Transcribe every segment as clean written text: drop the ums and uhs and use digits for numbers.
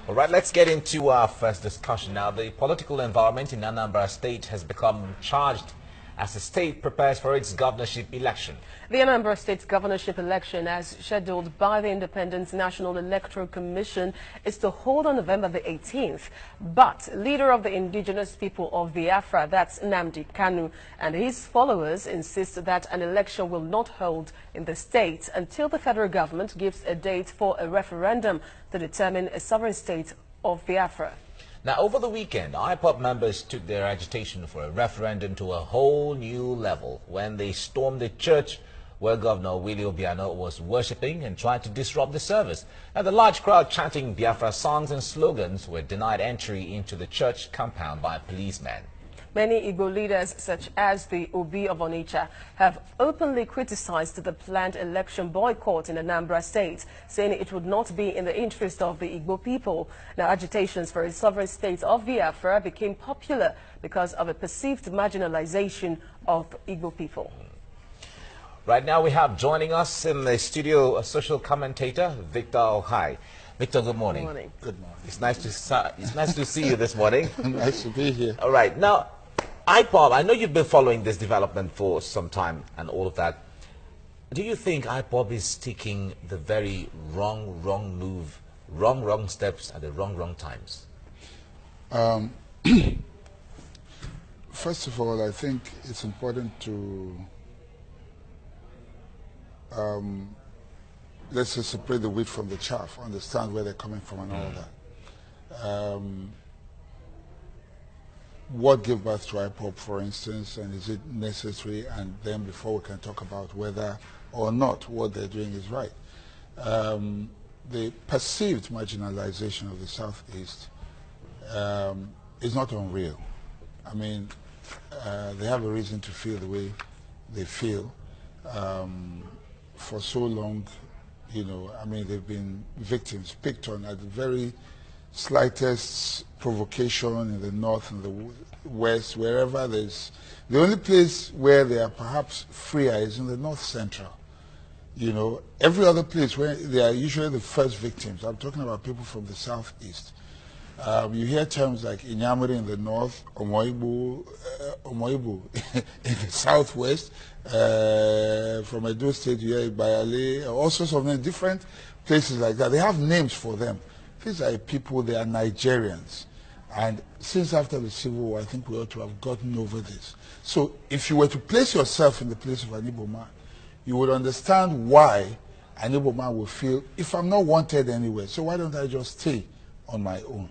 All right, let's get into our first discussion now. The political environment in Anambra State has become charged as the state prepares for its governorship election. The Anambra State's governorship election, as scheduled by the Independent National Electoral Commission, is to hold on November the 18th. But leader of the indigenous people of Biafra, that's Nnamdi Kanu, and his followers insist that an election will not hold in the state until the federal government gives a date for a referendum to determine a sovereign state of Biafra. Now, over the weekend, IPOB members took their agitation for a referendum to a whole new level when they stormed the church where Governor Willie Obiano was worshipping and tried to disrupt the service. Now, the large crowd chanting Biafra songs and slogans were denied entry into the church compound by policemen. Many Igbo leaders, such as the Obi of Onitsha, have openly criticized the planned election boycott in Anambra State, saying it would not be in the interest of the Igbo people. Now, agitations for a sovereign state of Biafra became popular because of a perceived marginalization of Igbo people. Right now, we have joining us in the studio a social commentator, Victor Ohai. Victor, good morning. Good morning. Good morning. It's nice to see you this morning. Nice to be here. All right. Now, IPOB, I know you've been following this development for some time and all of that. Do you think IPOB is taking the very wrong move, wrong steps at the wrong times? First of all, I think it's important to let's just separate the wheat from the chaff, understand where they're coming from and all that. What gave birth to IPOB, for instance, and is it necessary? And then before we can talk about whether or not what they're doing is right. The perceived marginalization of the Southeast is not unreal. I mean, they have a reason to feel the way they feel. For so long, you know, I mean, they've been victims, picked on at the very slightest provocation in the north and the west, wherever there's... The only place where they are perhaps freer is in the north central. You know, every other place where they are usually the first victims. I'm talking about people from the southeast. You hear terms like Inyamiri in the north, Omoibu in the southwest, from Edo State, you hear Bayale, all sorts of different places like that. They have names for them. These are people, they are Nigerians. And since after the Civil War, I think we ought to have gotten over this. So if you were to place yourself in the place of an Igbo man, you would understand why an Igbo man would feel, if I'm not wanted anywhere, so why don't I just stay on my own?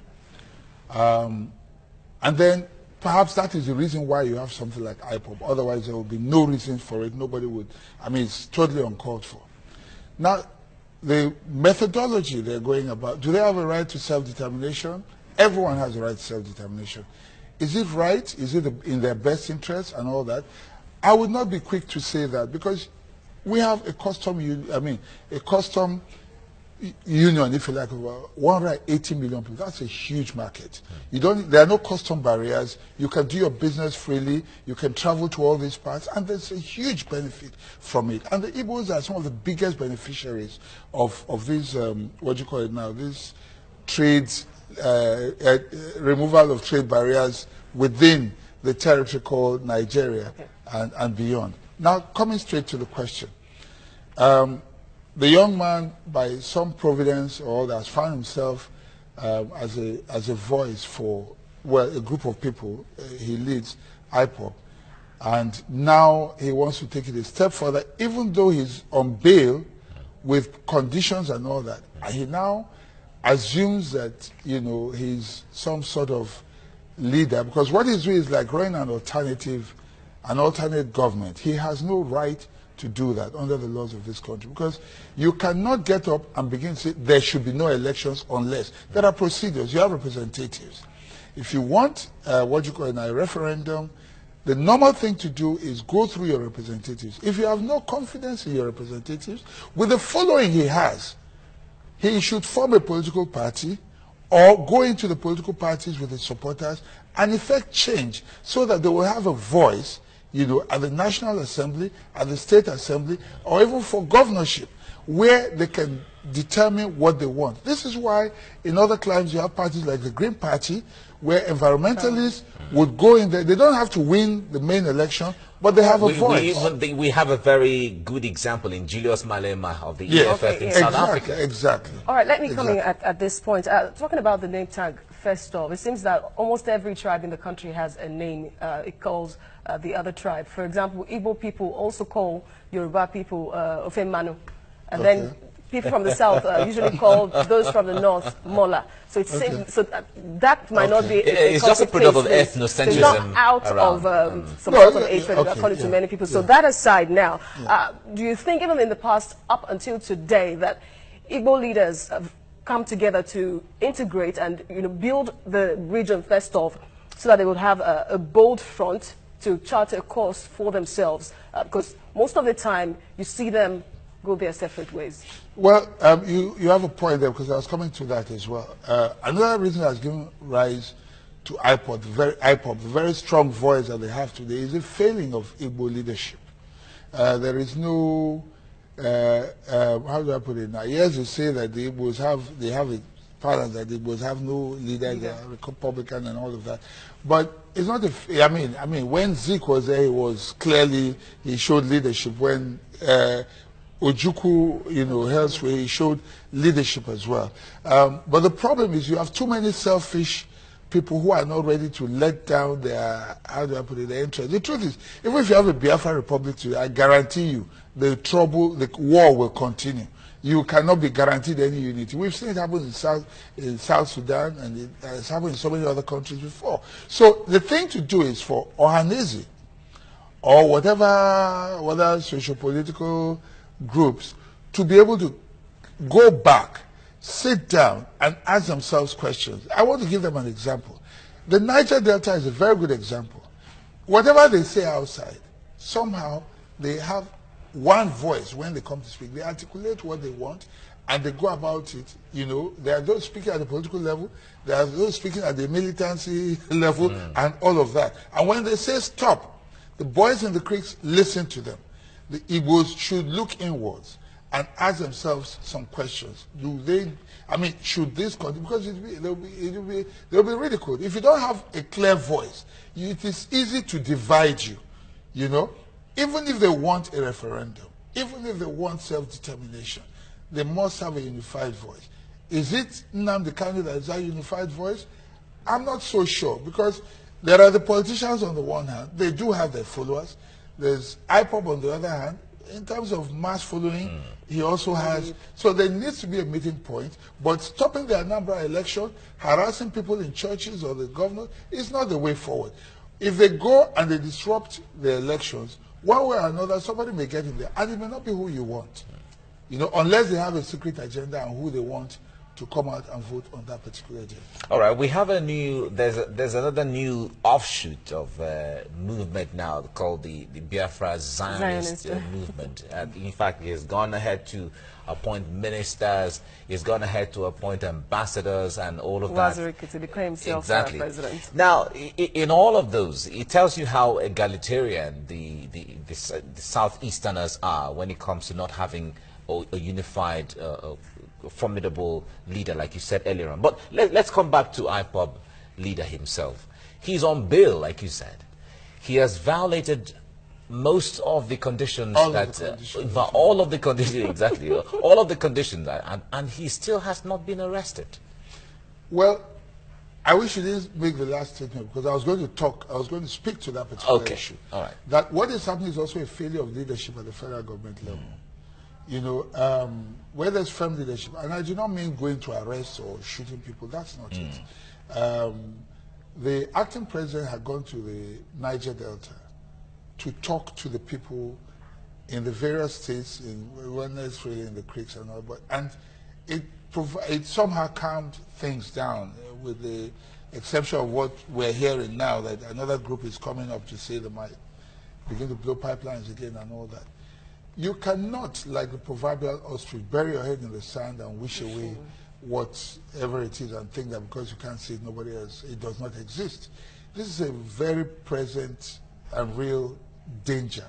And then perhaps that is the reason why you have something like IPOB. Otherwise, there would be no reason for it. Nobody would. I mean, it's totally uncalled for. Now, the methodology they're going about, do they have a right to self-determination? Everyone has a right to self-determination. Is it right? Is it in their best interest and all that? I would not be quick to say that because we have a custom union, if you like, about 180 million people. That's a huge market. There are no custom barriers. You can do your business freely. You can travel to all these parts, and there's a huge benefit from it. And the Igbos are some of the biggest beneficiaries of these, what do you call it now, these trades, removal of trade barriers within the territory called Nigeria and beyond. Now, coming straight to the question. The young man, by some providence or that, has found himself as a voice for, well, a group of people. He leads IPOB. And now he wants to take it a step further, even though he's on bail with conditions and all that. And he now assumes that, you know, he's some sort of leader. Because what he's doing is like running an alternate government. He has no right to do that under the laws of this country, because you cannot get up and begin to say there should be no elections unless there are procedures. You have representatives. If you want what you call a referendum, the normal thing to do is go through your representatives. If you have no confidence in your representatives, with the following he has, he should form a political party or go into the political parties with his supporters and effect change so that they will have a voice, you know, at the National Assembly, at the State Assembly, or even for governorship. where they can determine what they want. This is why in other climes you have parties like the Green Party, where environmentalists would go in there. They don't have to win the main election, but they have a voice. We have a very good example in Julius Malema of the Yes. EFF in South Africa. Exactly. All right, let me come in at this point. Talking about the name tag Festive, it seems that almost every tribe in the country has a name it calls the other tribe. For example, Igbo people also call Yoruba people Ofemanu. And then people from the south usually call those from the north Mola. So it's so that might not be. It's just a product of ethnocentrism. It's not out of some sort of hatred according to many people. So that aside, now, do you think even in the past, up until today, that Igbo leaders have come together to integrate and build the region first off, so that they would have a bold front to chart a course for themselves? Because most of the time, you see them go their separate ways. Well, you have a point there, because I was coming to that as well. Another reason that's given rise to IPOB, the very strong voice that they have today, is the failing of Igbo leadership. There is no, how do I put it now? Yes, you say that the Igbos have a pattern that the Igbos have no leader, they are Republican and all of that. But it's not I mean, when Zeke was there, he showed leadership. When Ojukwu, elsewhere, he showed leadership as well. But the problem is you have too many selfish people who are not ready to let down their, how do I put it, their interest. The truth is, even if you have a Biafra Republic today, I guarantee you the war will continue. You cannot be guaranteed any unity. We've seen it happen in South Sudan, and it's happened in so many other countries before. So the thing to do is for Ohanese, or whatever socio-political groups, to be able to go back, sit down, and ask themselves questions. I want to give them an example. The Niger Delta is a very good example. Whatever they say outside, somehow they have one voice when they come to speak. They articulate what they want, and they go about it. There are those speaking at the political level, there are those speaking at the militancy level, and all of that. And when they say stop, the boys in the creeks listen to them. The Igbos should look inwards and ask themselves some questions. Should this continue? Because they'll be ridiculed. If you don't have a clear voice, it is easy to divide you, Even if they want a referendum, even if they want self-determination, they must have a unified voice. Is it Nnamdi Kanu that is that unified voice? I'm not so sure, because there are the politicians on the one hand, they do have their followers. There's IPOB on the other hand. In terms of mass following, he also has. So there needs to be a meeting point, but stopping the Anambra election, harassing people in churches or the governor, is not the way forward. If they go and they disrupt the elections, one way or another, somebody may get in there, and it may not be who you want, unless they have a secret agenda on who they want to come out and vote on that particular day. All right, we have there's another new offshoot of movement now called the Biafra Zionist movement. In fact, he has gone ahead to appoint ministers, he's gone ahead to appoint ambassadors and all of that. To declare himself president. Now, in all of those, it tells you how egalitarian the Southeasterners are when it comes to not having a unified formidable leader, like you said earlier on. But let's come back to IPOB leader himself. He's on bail, like you said. He has violated most of the conditions all of the conditions, exactly, all of the conditions, and he still has not been arrested. Well, I wish you didn't make the last statement, because I was going to speak to that particular issue. All right. That what is happening is also a failure of leadership at the federal government level. Where there's firm leadership, and I do not mean going to arrest or shooting people, that's not it. The acting president had gone to the Niger Delta to talk to the people in the various states, in the creeks and all, and it somehow calmed things down, with the exception of what we're hearing now, that another group is coming up to say they might begin to blow pipelines again and all that. You cannot, like the proverbial ostrich, bury your head in the sand and wish away whatever it is and think that because you can't see it, nobody else, it does not exist. This is a very present and real danger.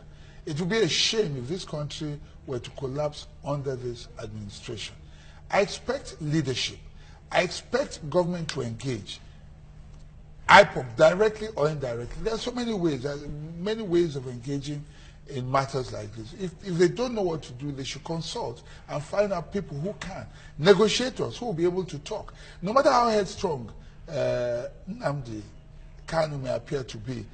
It would be a shame if this country were to collapse under this administration. I expect leadership. I expect government to engage. IPOB, directly or indirectly. There are so many ways. There are many ways of engaging in matters like this. If they don't know what to do, they should consult and find out people who can. Negotiators who will be able to talk. No matter how headstrong Nnamdi Kanu may appear to be,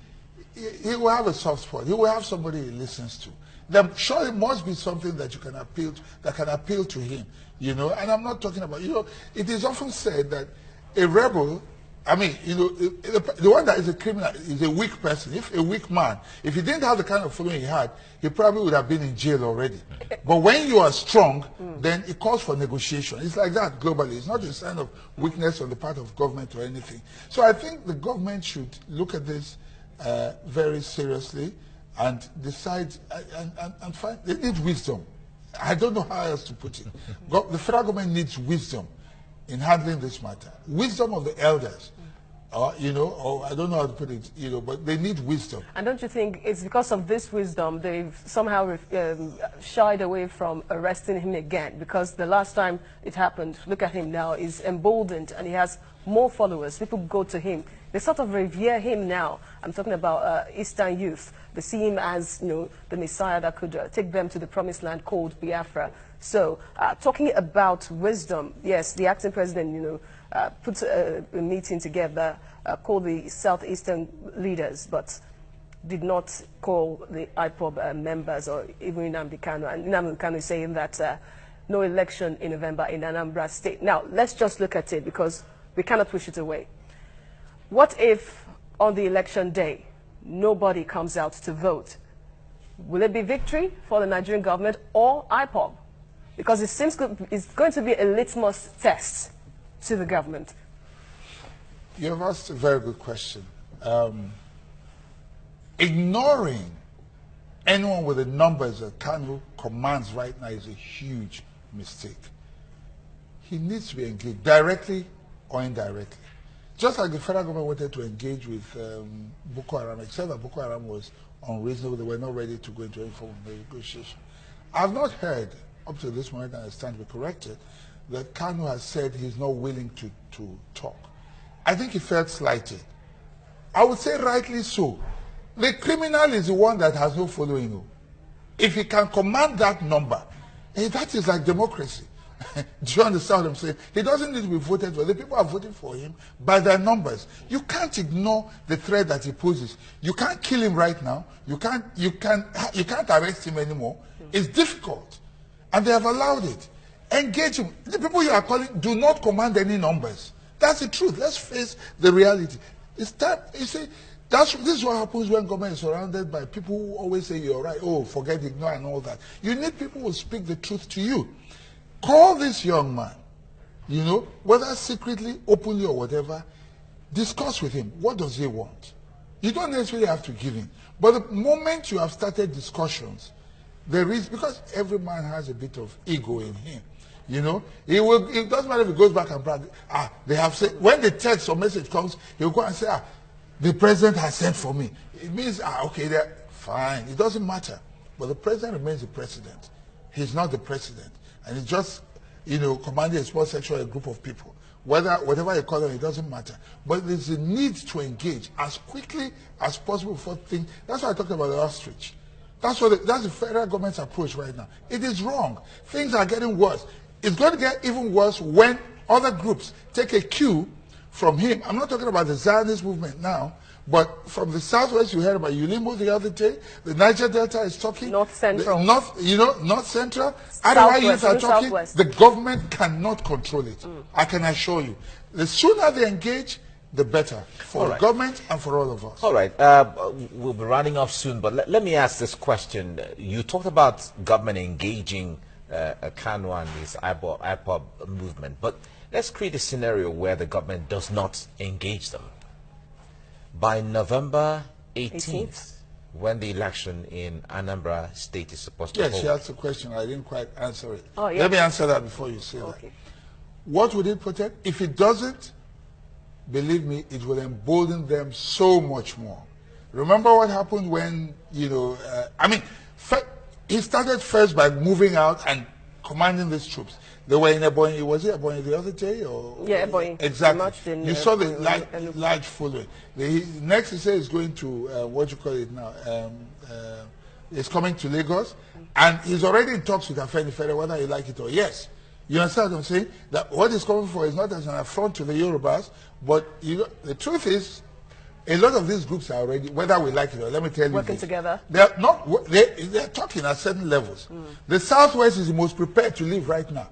he will have a soft spot. He will have somebody he listens to. There surely must be something that you can appeal to, that can appeal to him, you know. And I'm not talking about, you know, it is often said that a rebel, I mean, you know, the one that is a criminal is a weak person. If a weak man, if he didn't have the kind of following he had, he probably would have been in jail already. But when you are strong, then it calls for negotiation. It's like that globally. It's not a sign of weakness on the part of government or anything. So I think the government should look at this very seriously and decide and find, they need wisdom. I don't know how else to put it. The federal government needs wisdom in handling this matter. Wisdom of the elders, you know, or I don't know how to put it, you know, but they need wisdom. And don't you think it's because of this wisdom they've somehow shied away from arresting him again? Because the last time it happened, look at him now, he's emboldened and he has more followers. People go to him. They sort of revere him now. I'm talking about Eastern youth. They see him as, you know, the Messiah that could take them to the promised land called Biafra. So, talking about wisdom, yes, the acting president, you know, put a meeting together, called the Southeastern leaders, but did not call the IPOB members or even Nnamdi Kanu. And Nnamdi Kanu is saying that no election in November in Anambra State. Now, let's just look at it because we cannot push it away. What if on the election day, nobody comes out to vote? Will it be victory for the Nigerian government or IPOB? Because it seems it's going to be a litmus test to the government. You have asked a very good question. Ignoring anyone with the numbers that Kanu commands right now is a huge mistake. He needs to be engaged directly or indirectly. Just like the federal government wanted to engage with Boko Haram, except that Boko Haram was unreasonable, they were not ready to go into any form of negotiation. I've not heard, up to this moment, and I stand to be corrected, that Kanu has said he's not willing to talk. I think he felt slighted. I would say rightly so. The criminal is the one that has no following. If he can command that number, that is like democracy. Do you understand what I'm saying? He doesn't need to be voted for. The people are voting for him by their numbers. You can't ignore the threat that he poses. You can't kill him right now. You can't arrest him anymore. It's difficult. And they have allowed it. Engage him. The people you are calling do not command any numbers. That's the truth. Let's face the reality. It's time. You see, this is what happens when government is surrounded by people who always say you're right. Oh, forget, ignore, and all that. You need people who speak the truth to you. Call this young man, you know, whether secretly, openly, or whatever, discuss with him. What does he want? You don't necessarily have to give in. But the moment you have started discussions, there is, because every man has a bit of ego in him, you know, it doesn't matter if he goes back and brag. They have said, when the text or message comes, he'll go and say, the president has sent for me. It means, okay, they're fine. It doesn't matter. But the president remains the president. He's not the president. And he's just, you know, commanding a small section or a group of people. Whatever you call them, it doesn't matter. But there's a need to engage as quickly as possible for things. That's why I talked about the ostrich. That's the federal government's approach right now. It is wrong. Things are getting worse. It's going to get even worse when other groups take a cue from him. I'm not talking about the Zionist movement now, but from the southwest, you heard about Ulimo the other day. The Niger Delta is talking. North Central. North Central. Otherwise, youth are talking. Southwest. The government cannot control it. I can assure you. The sooner they engage, the better for the government and for all of us. All right. We'll be running off soon, but let me ask this question. You talked about government engaging Kanu and his IPOB movement, but let's create a scenario where the government does not engage them. By November 18th, when the election in Anambra State is supposed to hold. Yes, she asked a question. I didn't quite answer it. Oh, yeah. Let me answer that before you say that. What would it protect? If it doesn't, believe me, it will embolden them so much more. Remember what happened when, you know, He started first by moving out and commanding these troops. They were in Ebonyi. Was it Ebonyi the other day? Or, yeah, Ebonyi. Exactly. You saw the large following. Next, he said he's going to, what you call it now, he's coming to Lagos. And he's already in talks with Afenifere, whether you like it or yes. You understand what I'm saying? That what he's coming for is not as an affront to the Yorubas, but the truth is, a lot of these groups are already, whether we like it or, let me tell you, working together. They're talking at certain levels. The Southwest is the most prepared to live right now.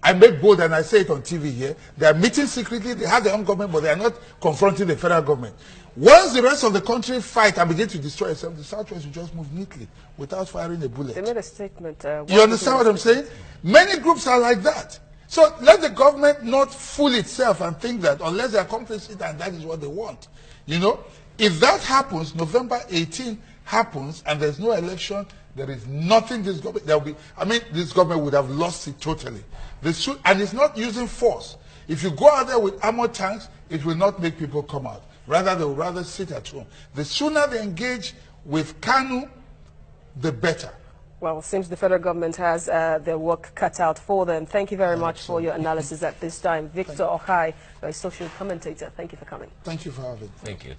I make bold and I say it on TV here. They are meeting secretly. They have their own government, but they are not confronting the federal government. Once the rest of the country fight and begin to destroy itself, the Southwest will just move neatly without firing a bullet. They made a statement. You understand what I'm saying? Many groups are like that. So let the government not fool itself and think that unless they are complicit and that is what they want. You know, if that happens, November 18 happens and there's no election, there is nothing this government, there will be, I mean, this government would have lost it totally. And it's not using force. If you go out there with armored tanks, it will not make people come out. Rather, they will rather sit at home. The sooner they engage with KANU, the better. Well, it seems the federal government has their work cut out for them. Thank you very much for your analysis at this time. Victor Okai, a social commentator, thank you for coming. Thank you for having me. Thank you.